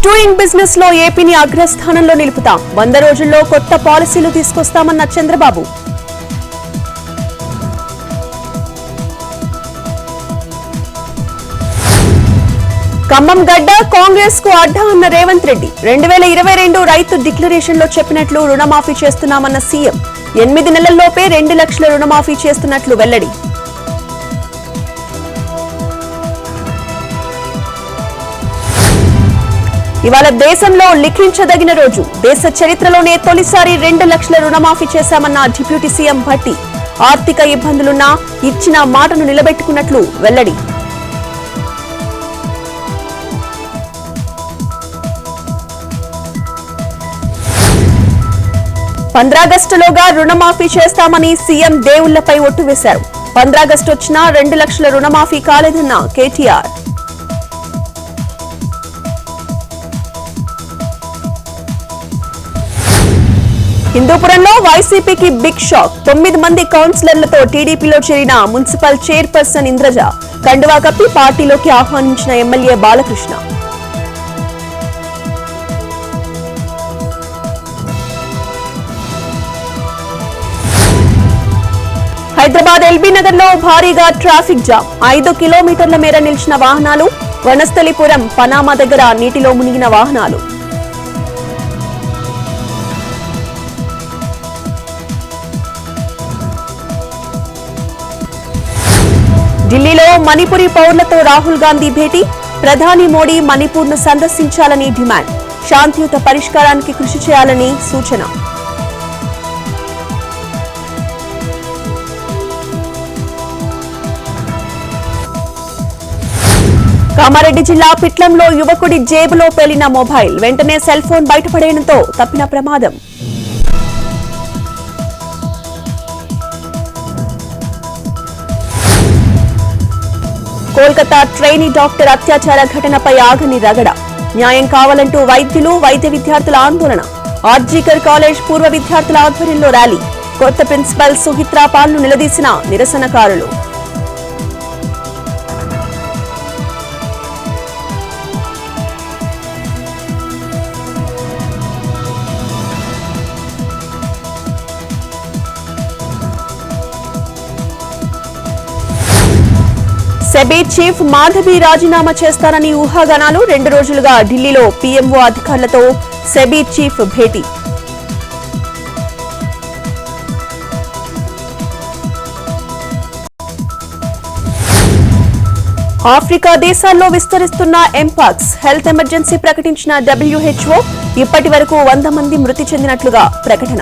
Doing business లో ఏపీని అగ్రస్థానంలో నిలుపుతాం. 100 రోజుల్లో కొత్త పాలసీలు తీసుకొస్తామన్న చంద్రబాబు. ఖమ్మం గడ్డ కాంగ్రెస్ కు అడ్డా అన్న రేవంత్ రెడ్డి. 2022 రైతు డిక్లరేషన్ లో చెప్పినట్లు రుణమాఫీ చేస్తున్నామన్న సీఎం. 8 నెలల్లోపే 2 లక్షల రుణమాఫీ చేస్తున్నట్లు వెల్లడి. ఇవాళ దేశంలో లిఖించదగిన రోజు. దేశ చరిత్రలోనే తొలిసారి 2 లక్షల రుణమాఫీ చేశామన్న డిప్యూటీ సీఎం భట్టి. ఆర్థిక ఇబ్బందులున్నా ఇచ్చిన మాటను నిలబెట్టుకున్నట్లు వెల్లడి. ఆగస్టులోగా రుణమాఫీ చేస్తామని సీఎం దేవుళ్లపై ఒట్టు వేశారు. 15 ఆగస్టు వచ్చినా 2 లక్షల రుణమాఫీ కాలేదన్న కేటీఆర్. హిందూపురంలో వైసీపీకి బిగ్ షాక్. 9 మంది కౌన్సిలర్లతో టీడీపీలో చేరిన మున్సిపల్ చైర్పర్సన్ ఇంద్రజ. కండువా కప్పి పార్టీలోకి ఆహ్వానించిన ఎమ్మెల్యే బాలకృష్ణ. హైదరాబాద్ ఎల్బీ నగర్ లో భారీగా ట్రాఫిక్ జామ్. 5 కిలోమీటర్ల మేర నిలిచిన వాహనాలు. వనస్థలిపురం పనామా దగ్గర నీటిలో మునిగిన వాహనాలు. ఢిల్లీలో మణిపురి పౌరులతో రాహుల్ గాంధీ భేటీ. ప్రధాని మోడీ మణిపూర్ను సందర్శించాలని డిమాండ్. శాంతియుత పరిష్కారానికి కృషి చేయాలని సూచన. కామారెడ్డి జిల్లా పిట్లంలో యువకుడి జేబులో పేలిన మొబైల్. వెంటనే సెల్ ఫోన్ బయటపడేయడంతో తప్పిన ప్రమాదం. కోల్కతా ట్రైనీ డాక్టర్ అత్యాచార ఘటనపై ఆగని రగడ. న్యాయం కావాలంటూ వైద్యులు, వైద్య విద్యార్థుల ఆందోళన. ఆర్జీకర్ కాలేజ్ పూర్వ విద్యార్థుల ఆధ్వర్యంలో ర్యాలీ. కొత్త ప్రిన్సిపల్ సుహిత్రా పాల్ను నిలదీసిన నిరసనకారులు. సెబీ చీఫ్ మాధవి రాజీనామా చేస్తారని ఊహాగానాలు. 2 రోజులుగా ఢిల్లీలో పీఎంఓ అధికారులతో సెబీ చీఫ్ భేటీ. ఆఫ్రికా దేశాల్లో విస్తరిస్తున్న ఎంపాక్స్. హెల్త్ ఎమర్జెన్సీ ప్రకటించిన WHO. ఇప్పటి వరకు 100 మంది మృతి చెందినట్లుగా ప్రకటన.